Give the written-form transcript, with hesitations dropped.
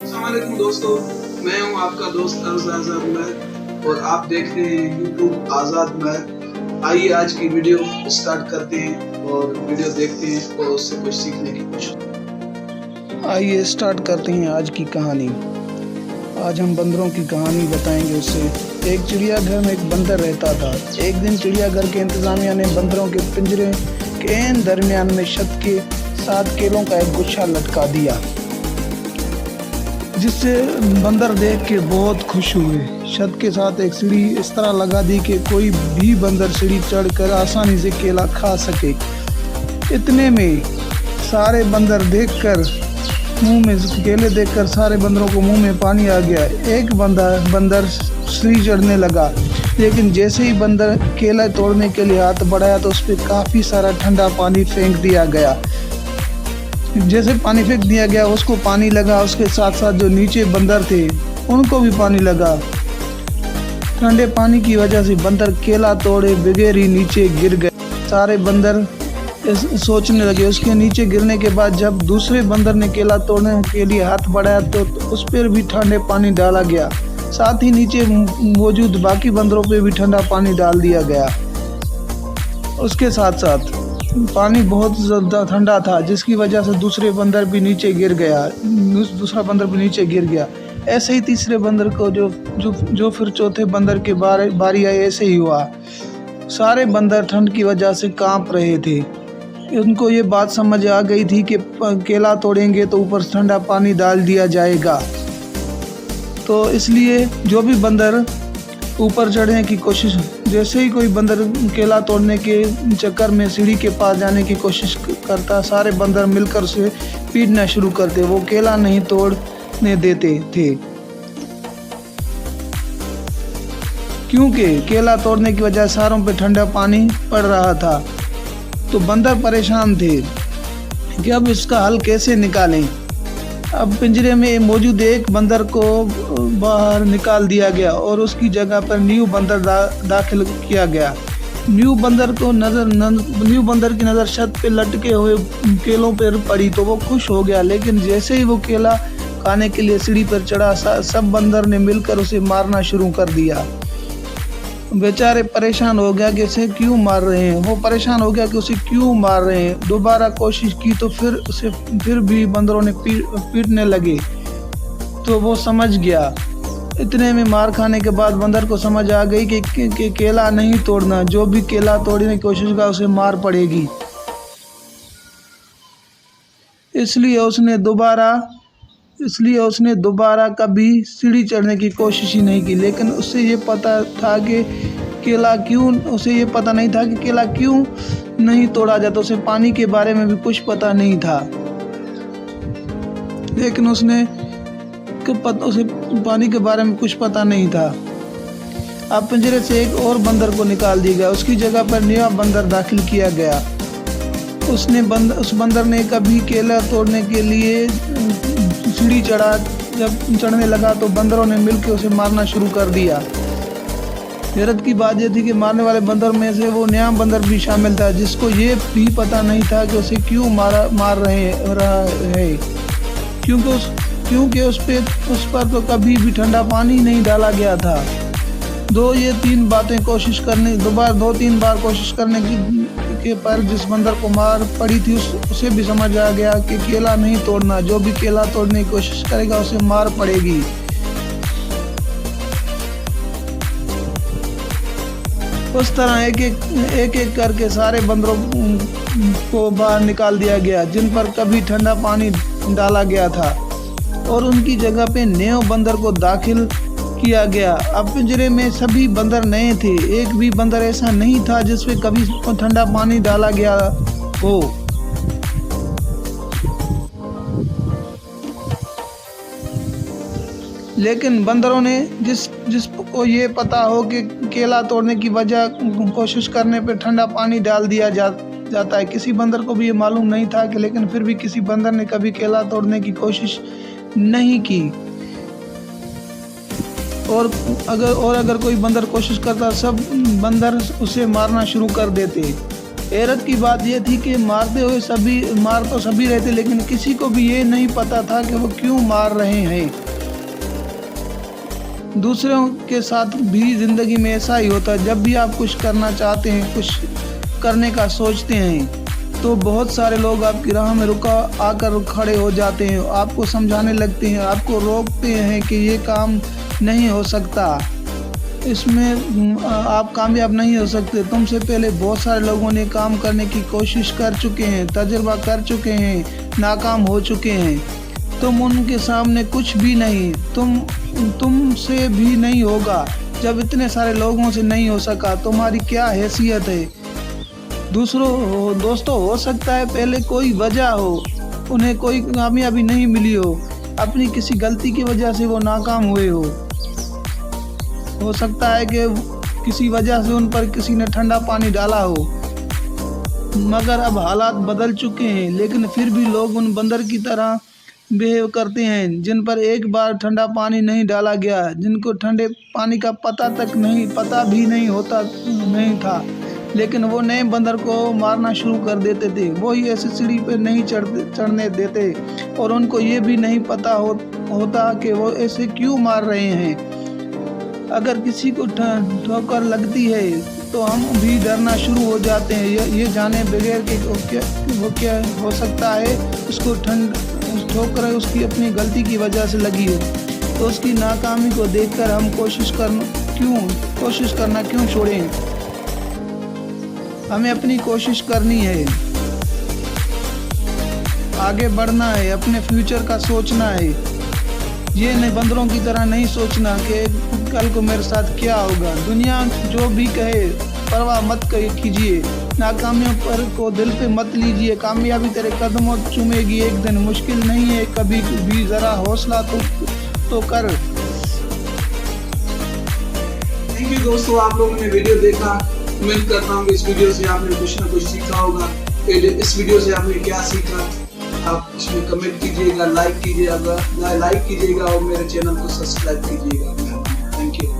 अस्सलामुअलैकुम दोस्तों, मैं हूं आपका दोस्त आज़ाद महर और आप देख रहे हैं यूट्यूब आज़ाद महर। आइए आज की वीडियो स्टार्ट करते हैं और वीडियो देखते हैं और उससे कुछ सीखने की कोशिश। आइए स्टार्ट करते हैं आज की कहानी। आज हम बंदरों की कहानी बताएंगे उससे। एक चिड़ियाघर में एक बंदर रहता था। एक दिन चिड़ियाघर के इंतजामिया ने बंदरों के पिंजरे के एन दरमियान में छत के 7 केलों का एक गुच्छा लटका दिया, जिससे बंदर देख के बहुत खुश हुए। छत के साथ एक सीढ़ी इस तरह लगा दी कि कोई भी बंदर सीढ़ी चढ़कर आसानी से केला खा सके। इतने में सारे बंदर देखकर केले देखकर सारे बंदरों को मुंह में पानी आ गया। एक बंदर सीढ़ी चढ़ने लगा, लेकिन जैसे ही बंदर केला तोड़ने के लिए हाथ बढ़ाया तो उस पर काफ़ी सारा ठंडा पानी फेंक दिया गया। जैसे पानी फेंक दिया गया उसको पानी लगा, उसके साथ साथ जो नीचे बंदर थे उनको भी पानी लगा। ठंडे पानी की वजह से बंदर केला तोड़े बगैर ही नीचे गिर गए। सारे बंदर सोचने लगे। उसके नीचे गिरने के बाद जब दूसरे बंदर ने केला तोड़ने के लिए हाथ बढ़ाया तो उस पर भी ठंडे पानी डाला गया। साथ ही नीचे मौजूद बाकी बंदरों पे भी ठंडा पानी डाल दिया गया। उसके साथ साथ पानी बहुत ज़्यादा ठंडा था, जिसकी वजह से दूसरा बंदर भी नीचे गिर गया। ऐसे ही तीसरे बंदर को जो फिर चौथे बंदर के बारी आई, ऐसे ही हुआ। सारे बंदर ठंड की वजह से कांप रहे थे। उनको ये बात समझ आ गई थी कि केला तोड़ेंगे तो ऊपर ठंडा पानी डाल दिया जाएगा। तो इसलिए जो भी बंदर ऊपर चढ़ने की कोशिश, जैसे ही कोई बंदर केला तोड़ने के चक्कर में सीढ़ी के पास जाने की कोशिश करता, सारे बंदर मिलकर उसे पीटना शुरू करते। वो केला नहीं तोड़ने देते थे, क्योंकि केला तोड़ने की वजह सारों पे ठंडा पानी पड़ रहा था। तो बंदर परेशान थे कि अब इसका हल कैसे निकालें। अब पिंजरे में मौजूद एक बंदर को बाहर निकाल दिया गया और उसकी जगह पर न्यू बंदर दाखिल किया गया। न्यू बंदर की नज़र छत पे लटके हुए केलों पर पड़ी तो वो खुश हो गया, लेकिन जैसे ही वो केला खाने के लिए सीढ़ी पर चढ़ा, सब बंदर ने मिलकर उसे मारना शुरू कर दिया। बेचारे परेशान हो गया कि उसे क्यों मार रहे हैं। दोबारा कोशिश की तो फिर भी बंदरों ने पीटने लगे, तो वो समझ गया। इतने में मार खाने के बाद बंदर को समझ आ गई कि केला नहीं तोड़ना, जो भी केला तोड़ने की कोशिश का उसे मार पड़ेगी। इसलिए उसने दोबारा कभी सीढ़ी चढ़ने की कोशिश ही नहीं की। लेकिन उसे ये पता नहीं था कि केला क्यों नहीं तोड़ा जाता। उसे पानी के बारे में भी कुछ पता नहीं था, लेकिन उसे पानी के बारे में कुछ पता नहीं था। अब पिंजरे से एक और बंदर को निकाल दिया गया, उसकी जगह पर नया बंदर दाखिल किया गया। उस बंदर ने कभी केला तोड़ने के लिए सीढ़ी चढ़ा। जब चढ़ने लगा तो बंदरों ने मिलकर उसे मारना शुरू कर दिया। हैरत की बात यह थी कि मारने वाले बंदर में से वो नया बंदर भी शामिल था, जिसको ये भी पता नहीं था कि उसे क्यों मार रहा है, क्योंकि उस पर तो कभी भी ठंडा पानी नहीं डाला गया था। 2-3 बार कोशिश करने के पर जिस बंदर को मार पड़ी थी उसे भी समझ आ गया कि केला नहीं तोड़ना, जो भी केला तोड़ने की कोशिश करेगा उसे मार पड़ेगी। उस तरह एक एक करके सारे बंदरों को बाहर निकाल दिया गया जिन पर कभी ठंडा पानी डाला गया था, और उनकी जगह पे नए बंदर को दाखिल किया गया। अब पिंजरे में सभी बंदर नए थे, एक भी बंदर ऐसा नहीं था जिस पे कभी ठंडा पानी डाला गया हो। लेकिन बंदरों ने जिसको ये पता हो कि केला तोड़ने की वजह कोशिश करने पे ठंडा पानी डाल दिया जाता है, किसी बंदर को भी ये मालूम नहीं था कि, लेकिन फिर भी किसी बंदर ने कभी केला तोड़ने की कोशिश नहीं की। और अगर कोई बंदर कोशिश करता, सब बंदर उसे मारना शुरू कर देते। हैरत की बात यह थी कि मार तो सभी रहे थे, लेकिन किसी को भी ये नहीं पता था कि वो क्यों मार रहे हैं। दूसरों के साथ भी ज़िंदगी में ऐसा ही होता है। जब भी आप कुछ करना चाहते हैं, कुछ करने का सोचते हैं, तो बहुत सारे लोग आपकी राह में आकर खड़े हो जाते हैं, आपको समझाने लगते हैं, आपको रोकते हैं कि ये काम नहीं हो सकता, इसमें आप कामयाब नहीं हो सकते। तुमसे पहले बहुत सारे लोगों ने काम करने की कोशिश कर चुके हैं, तजुर्बा कर चुके हैं, नाकाम हो चुके हैं। तुम उनके सामने कुछ भी नहीं, तुमसे भी नहीं होगा। जब इतने सारे लोगों से नहीं हो सका, तुम्हारी क्या हैसियत है। दोस्तों, हो सकता है पहले कोई वजह हो, उन्हें कोई कामयाबी नहीं मिली हो, अपनी किसी गलती की वजह से वो नाकाम हुए हो सकता है कि किसी वजह से उन पर किसी ने ठंडा पानी डाला हो, मगर अब हालात बदल चुके हैं। लेकिन फिर भी लोग उन बंदर की तरह बिहेव करते हैं जिन पर एक बार ठंडा पानी नहीं डाला गया, जिनको ठंडे पानी का पता भी नहीं था, लेकिन वो नए बंदर को मारना शुरू कर देते थे। वो ही ऐसी सीढ़ी पर नहीं चढ़ने देते, और उनको ये भी नहीं पता होता कि वो ऐसे क्यों मार रहे हैं। अगर किसी को ठोकर लगती है तो हम भी डरना शुरू हो जाते हैं, ये जाने बगैर कि वो क्या हो सकता है। उसको ठोकर उसकी अपनी गलती की वजह से लगी हो, तो उसकी नाकामी को देखकर हम कोशिश करना क्यों छोड़ें। हमें अपनी कोशिश करनी है, आगे बढ़ना है, अपने फ्यूचर का सोचना है। ये नहीं बंदरों की तरह नहीं सोचना कि कल को मेरे साथ क्या होगा। दुनिया जो भी कहे परवाह मत कीजिए, नाकामियों पर को दिल पे मत लीजिए। कामयाबी तेरे कदमों चूमेगी एक दिन, मुश्किल नहीं है कभी भी, ज़रा हौसला तो कर। थैंक यू दोस्तों, आप लोगों ने वीडियो देखा। उम्मीद करता हूँ कि इस वीडियो से आपने कुछ ना कुछ सीखा होगा। इस वीडियो से आपने क्या सीखा, आप इसमें कमेंट कीजिएगा, लाइक कीजिएगा और मेरे चैनल को सब्सक्राइब कीजिएगा। Thank you.